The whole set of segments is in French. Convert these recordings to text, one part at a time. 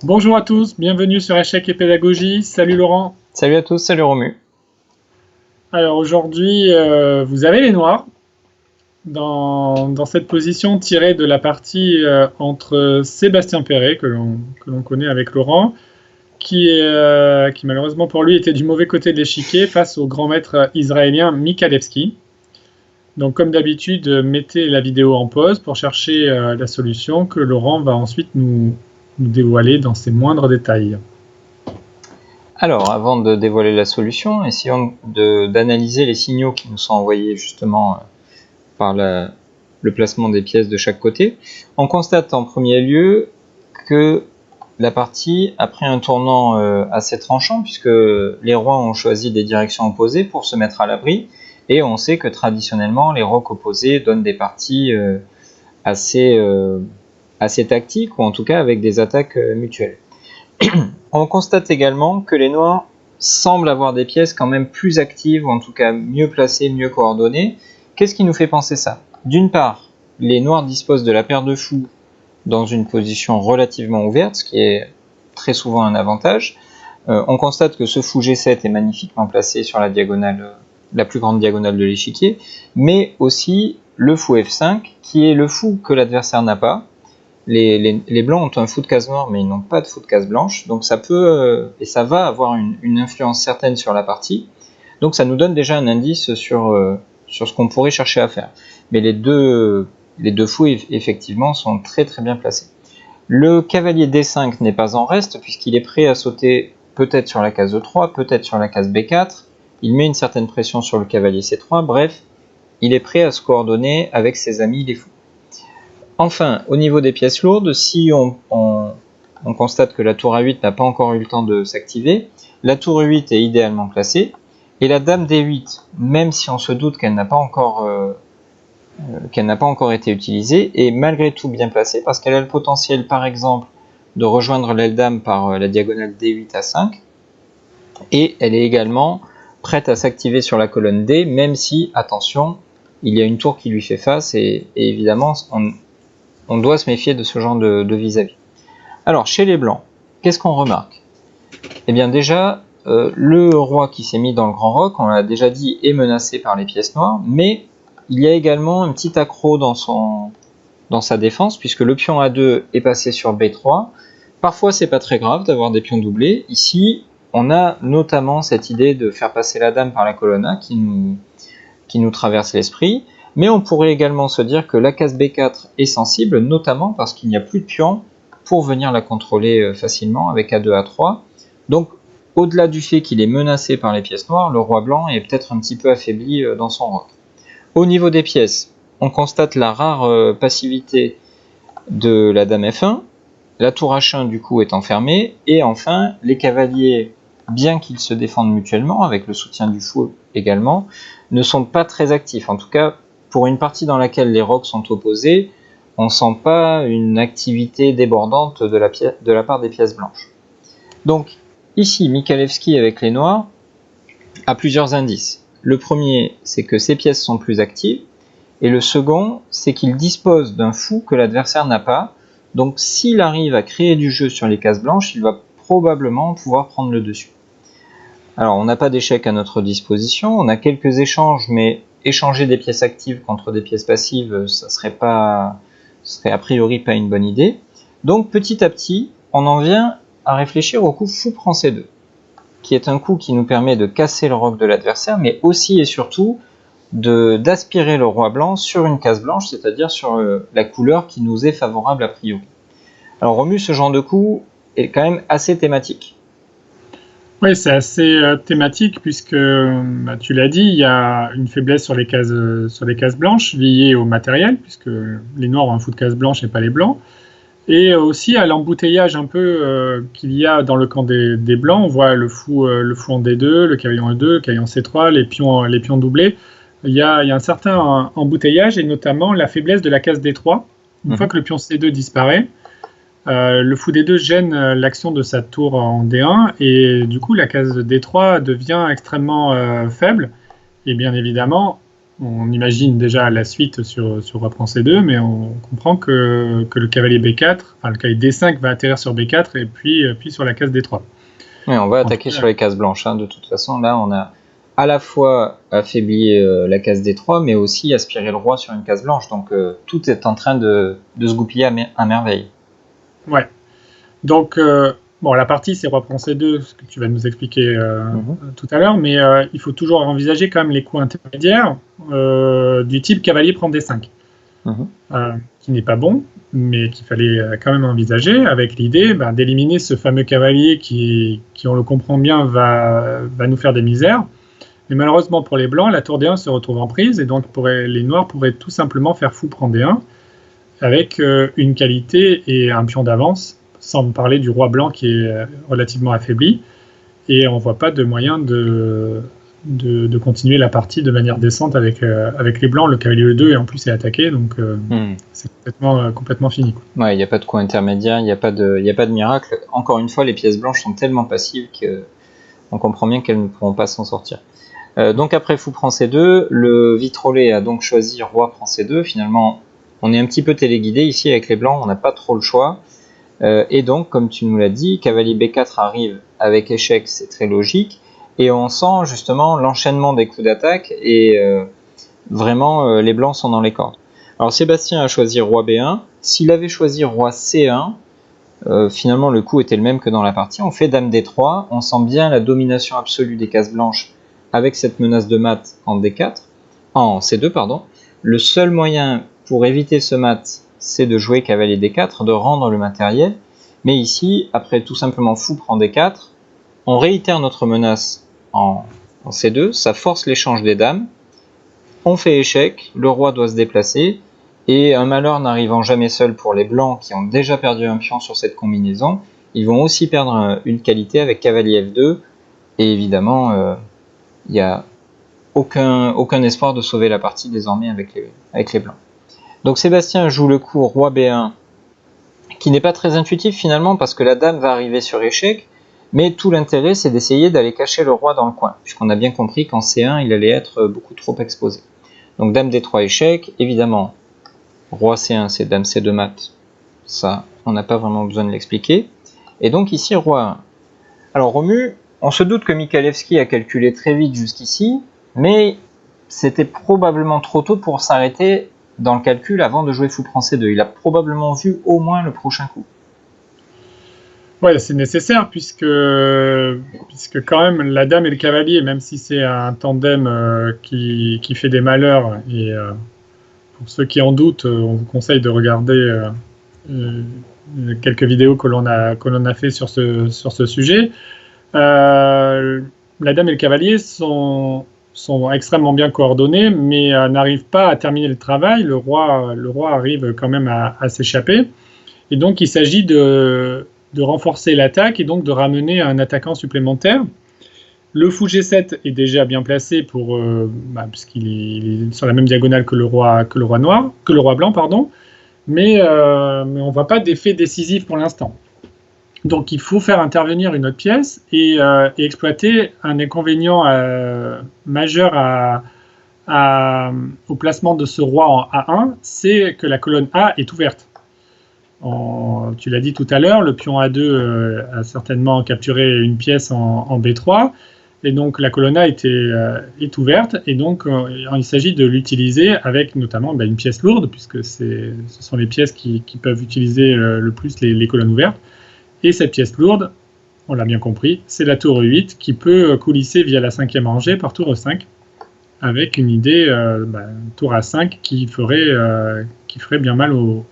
Bonjour à tous, bienvenue sur Échec et Pédagogie. Salut Laurent. Salut à tous, salut Romu. Alors aujourd'hui, vous avez les Noirs dans cette position tirée de la partie entre Sébastien Perret, que l'on connaît avec Laurent, qui malheureusement pour lui était du mauvais côté de l'échiquier face au grand maître israélien Michalewski. Donc comme d'habitude, mettez la vidéo en pause pour chercher la solution que Laurent va ensuite nous dévoiler dans ses moindres détails. Alors, avant de dévoiler la solution, essayons d'analyser les signaux qui nous sont envoyés justement par le placement des pièces de chaque côté. On constate en premier lieu que la partie a pris un tournant assez tranchant, puisque les rois ont choisi des directions opposées pour se mettre à l'abri, et on sait que traditionnellement, les rocs opposés donnent des parties assez tactiques, ou en tout cas avec des attaques mutuelles. On constate également que les noirs semblent avoir des pièces quand même plus actives, ou en tout cas mieux placées, mieux coordonnées. Qu'est-ce qui nous fait penser ça? D'une part, les noirs disposent de la paire de fous dans une position relativement ouverte, ce qui est très souvent un avantage. On constate que ce fou G7 est magnifiquement placé sur la diagonale, la plus grande diagonale de l'échiquier, mais aussi le fou F5, qui est le fou que l'adversaire n'a pas. Les blancs ont un fou de case noire, mais ils n'ont pas de fou de case blanche, donc ça peut et ça va avoir une influence certaine sur la partie. Donc ça nous donne déjà un indice sur ce qu'on pourrait chercher à faire. Mais les deux fous effectivement sont très très bien placés. Le cavalier D5 n'est pas en reste, puisqu'il est prêt à sauter peut-être sur la case E3, peut-être sur la case B4. Il met une certaine pression sur le cavalier C3, bref, il est prêt à se coordonner avec ses amis les fous. Enfin, au niveau des pièces lourdes, si on constate que la tour A8 n'a pas encore eu le temps de s'activer, la tour E8 est idéalement placée, et la dame D8, même si on se doute qu'elle n'a pas encore été utilisée, est malgré tout bien placée, parce qu'elle a le potentiel, par exemple, de rejoindre l'aile dame par la diagonale D8 à 5, et elle est également prête à s'activer sur la colonne D, même si, attention, il y a une tour qui lui fait face, et évidemment, on doit se méfier de ce genre de vis-à-vis. Alors, chez les blancs, qu'est-ce qu'on remarque? Eh bien déjà, le roi qui s'est mis dans le grand roc, on l'a déjà dit, est menacé par les pièces noires, mais il y a également un petit accroc dans sa défense, puisque le pion A2 est passé sur B3. Parfois, c'est pas très grave d'avoir des pions doublés. Ici, on a notamment cette idée de faire passer la dame par la colonne A qui nous traverse l'esprit. Mais on pourrait également se dire que la case B4 est sensible, notamment parce qu'il n'y a plus de pions pour venir la contrôler facilement avec A2, A3. Donc, au-delà du fait qu'il est menacé par les pièces noires, le roi blanc est peut-être un petit peu affaibli dans son roc. Au niveau des pièces, on constate la rare passivité de la dame F1, la tour H1 du coup est enfermée, et enfin, les cavaliers, bien qu'ils se défendent mutuellement, avec le soutien du fou également, ne sont pas très actifs. En tout cas, pour une partie dans laquelle les rocs sont opposés, on ne sent pas une activité débordante de la part des pièces blanches. Donc ici, Michalewski avec les noirs a plusieurs indices. Le premier, c'est que ces pièces sont plus actives, et le second, c'est qu'il dispose d'un fou que l'adversaire n'a pas, donc s'il arrive à créer du jeu sur les cases blanches, il va probablement pouvoir prendre le dessus. Alors on n'a pas d'échec à notre disposition, on a quelques échanges, mais échanger des pièces actives contre des pièces passives, ça serait a priori pas une bonne idée. Donc petit à petit, on en vient à réfléchir au coup fou prend C2, qui est un coup qui nous permet de casser le roc de l'adversaire, mais aussi et surtout d'aspirer le roi blanc sur une case blanche, c'est-à-dire sur la couleur qui nous est favorable a priori. Alors Romu, ce genre de coup est quand même assez thématique. Oui, c'est assez thématique puisque, tu l'as dit, il y a une faiblesse sur les cases blanches liée au matériel, puisque les noirs ont un fou de case blanche et pas les blancs, et aussi à l'embouteillage un peu qu'il y a dans le camp des blancs. On voit le fou en D2, le cavalier en E2, le cavalier en C3, les pions doublés. Il y a un certain embouteillage, et notamment la faiblesse de la case D3. Une fois que le pion C2 disparaît, le fou D2 gêne l'action de sa tour en D1, et du coup la case D3 devient extrêmement faible, et bien évidemment on imagine déjà la suite sur roi prend C2, mais on comprend que le cavalier B4, enfin le cavalier D5 va atterrir sur B4 et puis sur la case D3. Oui, on va attaquer sur les cases blanches. De toute façon, là, on a à la fois affaibli la case D3, mais aussi aspiré le roi sur une case blanche. Donc, tout est en train de se goupiller à merveille. Ouais. Donc, la partie, c'est roi prend C2, ce que tu vas nous expliquer tout à l'heure, mais il faut toujours envisager quand même les coups intermédiaires du type cavalier prend D5, qui n'est pas bon, mais qu'il fallait quand même envisager, avec l'idée d'éliminer ce fameux cavalier qui, on le comprend bien, va nous faire des misères. Mais malheureusement pour les blancs, la tour D1 se retrouve en prise, et donc les noirs pourraient tout simplement faire fou prend D1, avec une qualité et un pion d'avance, sans parler du roi blanc qui est relativement affaibli, et on ne voit pas de moyen de continuer la partie de manière décente avec les blancs. Le cavalier E2 et en plus est attaqué, donc c'est complètement fini. Ouais, il n'y a pas de coup intermédiaire, il n'y a pas de miracle. Encore une fois, les pièces blanches sont tellement passives qu'on comprend bien qu'elles ne pourront pas s'en sortir. Donc après fou prend C2, le vitrolé a donc choisi roi prend C2. Finalement, on est un petit peu téléguidé ici avec les blancs, on n'a pas trop le choix. Et donc, comme tu nous l'as dit, cavalier B4 arrive avec échec, c'est très logique. Et on sent justement l'enchaînement des coups d'attaque et vraiment les blancs sont dans les cordes. Alors Sébastien a choisi roi B1. S'il avait choisi roi C1, finalement le coup était le même que dans la partie. On fait dame D3, on sent bien la domination absolue des cases blanches avec cette menace de mat en C2, pardon. Le seul moyen pour éviter ce mat, c'est de jouer cavalier D4, de rendre le matériel. Mais ici, après tout simplement fou prend D4, on réitère notre menace en C2, ça force l'échange des dames. On fait échec, le roi doit se déplacer, et un malheur n'arrivant jamais seul pour les blancs qui ont déjà perdu un pion sur cette combinaison, ils vont aussi perdre une qualité avec cavalier F2, et évidemment, il n'y a aucun espoir de sauver la partie désormais avec les blancs. Donc Sébastien joue le coup roi B1, qui n'est pas très intuitif finalement parce que la dame va arriver sur échec, mais tout l'intérêt c'est d'essayer d'aller cacher le roi dans le coin, puisqu'on a bien compris qu'en C1 il allait être beaucoup trop exposé. Donc dame D3 échec, évidemment roi C1 c'est dame C2 mat, ça on n'a pas vraiment besoin de l'expliquer, et donc ici roi 1. Alors Romu, on se doute que Michalewski a calculé très vite jusqu'ici, mais c'était probablement trop tôt pour s'arrêter dans le calcul avant de jouer fou prend C2. Il a probablement vu au moins le prochain coup. Ouais, c'est nécessaire puisque quand même la dame et le cavalier, même si c'est un tandem qui fait des malheurs, et pour ceux qui en doutent, on vous conseille de regarder quelques vidéos que l'on a fait sur ce sujet. La dame et le cavalier sont extrêmement bien coordonnés, mais n'arrivent pas à terminer le travail. Le roi arrive quand même à s'échapper. Et donc, il s'agit de renforcer l'attaque et donc de ramener un attaquant supplémentaire. Le fou G7 est déjà bien placé puisqu'il est sur la même diagonale que le roi blanc, pardon. Mais on ne voit pas d'effet décisif pour l'instant. Donc il faut faire intervenir une autre pièce et exploiter un inconvénient majeur au placement de ce roi en A1, c'est que la colonne A est ouverte. Tu l'as dit tout à l'heure, le pion A2 a certainement capturé une pièce en B3, et donc la colonne A est ouverte, et donc il s'agit de l'utiliser avec notamment une pièce lourde, puisque ce sont les pièces qui peuvent utiliser le plus les colonnes ouvertes. Et cette pièce lourde, on l'a bien compris, c'est la tour E8 qui peut coulisser via la 5e rangée par tour E5, avec une idée tour A5 qui ferait bien mal aux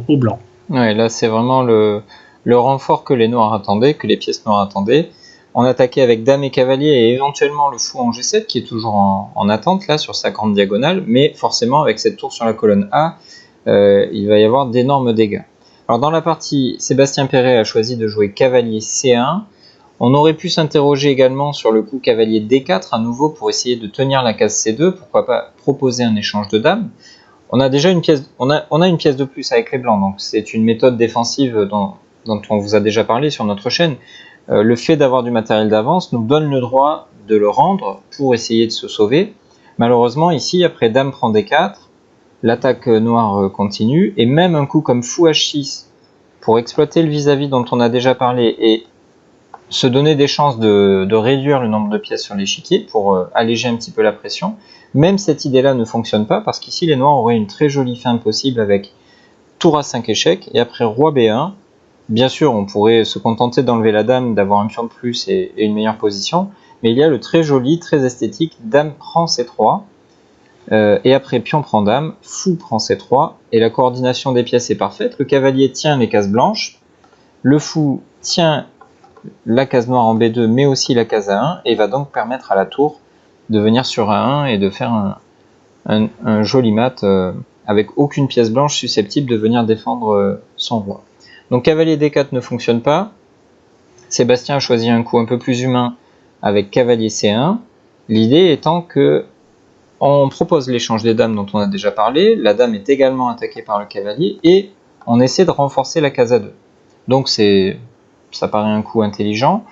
blancs. Ouais, là c'est vraiment le renfort que les noirs attendaient, que les pièces noires attendaient. On attaquait avec dame et cavalier et éventuellement le fou en G7 qui est toujours en attente là sur sa grande diagonale, mais forcément avec cette tour sur la colonne A, il va y avoir d'énormes dégâts. Alors dans la partie, Sébastien Perret a choisi de jouer cavalier C1. On aurait pu s'interroger également sur le coup cavalier D4 à nouveau pour essayer de tenir la case C2, pourquoi pas proposer un échange de dames. On a déjà une pièce, on a une pièce de plus avec les blancs, donc c'est une méthode défensive dont on vous a déjà parlé sur notre chaîne. Le fait d'avoir du matériel d'avance nous donne le droit de le rendre pour essayer de se sauver. Malheureusement, ici, après dame prend D4, l'attaque noire continue, et même un coup comme fou H6, pour exploiter le vis-à-vis dont on a déjà parlé, et se donner des chances de réduire le nombre de pièces sur l'échiquier, pour alléger un petit peu la pression, même cette idée-là ne fonctionne pas, parce qu'ici, les noirs auraient une très jolie fin possible avec tour à 5 échecs, et après roi B1, bien sûr, on pourrait se contenter d'enlever la dame, d'avoir un pion de plus et une meilleure position, mais il y a le très joli, très esthétique, dame prend C3, et après pion prend dame, fou prend C3, et la coordination des pièces est parfaite. Le cavalier tient les cases blanches, le fou tient la case noire en B2, mais aussi la case A1, et va donc permettre à la tour de venir sur A1 et de faire un joli mat avec aucune pièce blanche susceptible de venir défendre son roi. Donc cavalier D4 ne fonctionne pas. Sébastien a choisi un coup un peu plus humain avec cavalier C1. L'idée étant que on propose l'échange des dames dont on a déjà parlé. La dame est également attaquée par le cavalier et on essaie de renforcer la case A2. Donc ça paraît un coup intelligent.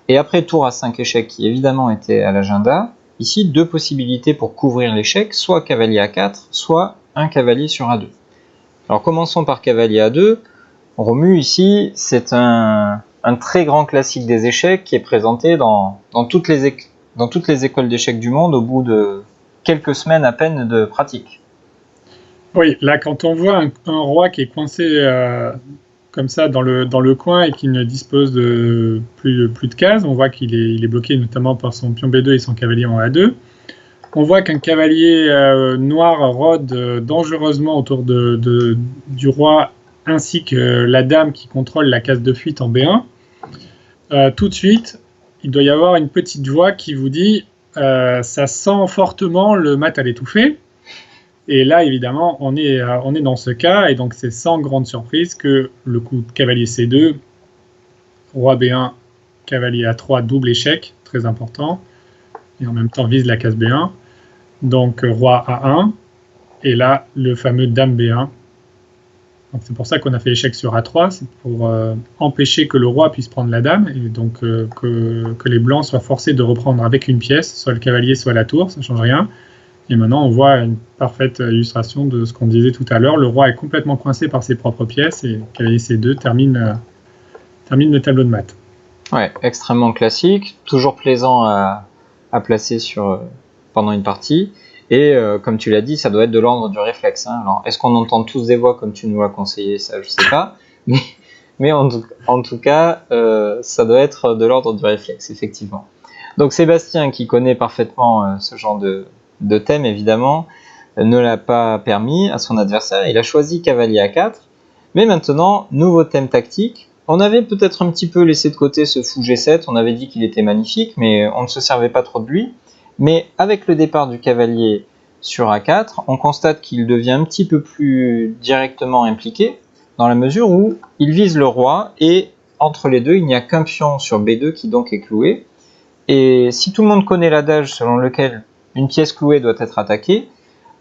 Et après tour à 5 échecs qui évidemment était à l'agenda, ici deux possibilités pour couvrir l'échec, soit cavalier A4, soit un cavalier sur A2. Alors commençons par cavalier A2. Romu ici, c'est un très grand classique des échecs qui est présenté dans toutes les écoles d'échecs du monde au bout de quelques semaines à peine de pratique. Oui, là quand on voit un roi qui est coincé comme ça dans le coin et qui ne dispose de plus de cases, on voit qu'il est bloqué notamment par son pion B2 et son cavalier en A2. On voit qu'un cavalier noir rôde dangereusement autour du roi ainsi que la dame qui contrôle la case de fuite en B1. Tout de suite, il doit y avoir une petite voix qui vous dit ça sent fortement le mat à l'étouffer. Et là, évidemment, on est dans ce cas, et donc c'est sans grande surprise que le coup de cavalier C2, roi B1, cavalier A3, double échec, très important, et en même temps vise la case B1. Donc roi A1, et là, le fameux dame B1. Donc c'est pour ça qu'on a fait échec sur A3, c'est pour empêcher que le roi puisse prendre la dame, et donc que les blancs soient forcés de reprendre avec une pièce, soit le cavalier, soit la tour, ça ne change rien. Et maintenant, on voit une parfaite illustration de ce qu'on disait tout à l'heure. Le roi est complètement coincé par ses propres pièces, et cavalier C2 termine le tableau de maths. Ouais, extrêmement classique, toujours plaisant à placer pendant une partie. Et comme tu l'as dit, ça doit être de l'ordre du réflexe. Hein. Alors, est-ce qu'on entend tous des voix comme tu nous l'as conseillé? Ça, je sais pas. Mais en tout cas, ça doit être de l'ordre du réflexe, effectivement. Donc Sébastien, qui connaît parfaitement ce genre de thème, évidemment, ne l'a pas permis à son adversaire. Il a choisi cavalier A4. Mais maintenant, nouveau thème tactique. On avait peut-être un petit peu laissé de côté ce fou G7. On avait dit qu'il était magnifique, mais on ne se servait pas trop de lui. Mais avec le départ du cavalier sur A4, on constate qu'il devient un petit peu plus directement impliqué, dans la mesure où il vise le roi, et entre les deux, il n'y a qu'un pion sur B2 qui donc est cloué. Et si tout le monde connaît l'adage selon lequel une pièce clouée doit être attaquée,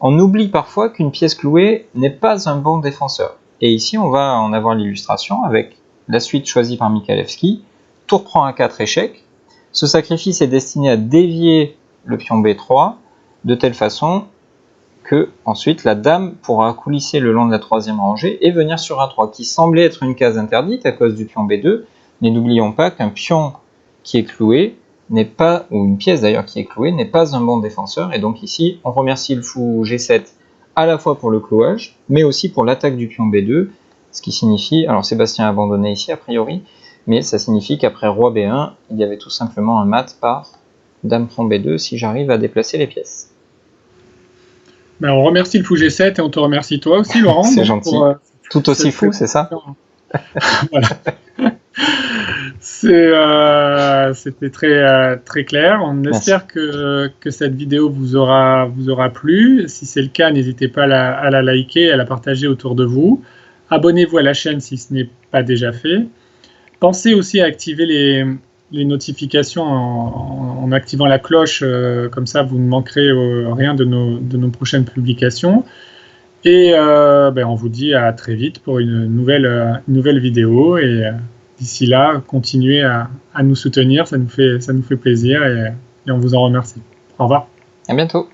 on oublie parfois qu'une pièce clouée n'est pas un bon défenseur. Et ici, on va en avoir l'illustration avec la suite choisie par Michalewski. Tour prend A4 échec. Ce sacrifice est destiné à dévier le pion B3 de telle façon que ensuite la dame pourra coulisser le long de la troisième rangée et venir sur A3, qui semblait être une case interdite à cause du pion B2. Mais n'oublions pas qu'un pion qui est cloué n'est pas, ou une pièce d'ailleurs qui est clouée, n'est pas un bon défenseur. Et donc ici, on remercie le fou G7 à la fois pour le clouage, mais aussi pour l'attaque du pion B2, ce qui signifie, alors Sébastien a abandonné ici a priori, mais ça signifie qu'après roi B1, il y avait tout simplement un mat par dame prend B2 si j'arrive à déplacer les pièces. Ben, on remercie le fou G7 et on te remercie toi aussi, Laurent. C'est gentil. Tout aussi fou, c'est ça? Voilà. C'était très clair. On espère que cette vidéo vous aura plu. Si c'est le cas, n'hésitez pas à la liker, à la partager autour de vous. Abonnez-vous à la chaîne si ce n'est pas déjà fait. Pensez aussi à activer les notifications en activant la cloche, comme ça vous ne manquerez rien de nos prochaines publications. Et on vous dit à très vite pour une nouvelle vidéo. Et d'ici là, continuez à nous soutenir, ça nous fait plaisir et on vous en remercie. Au revoir. À bientôt.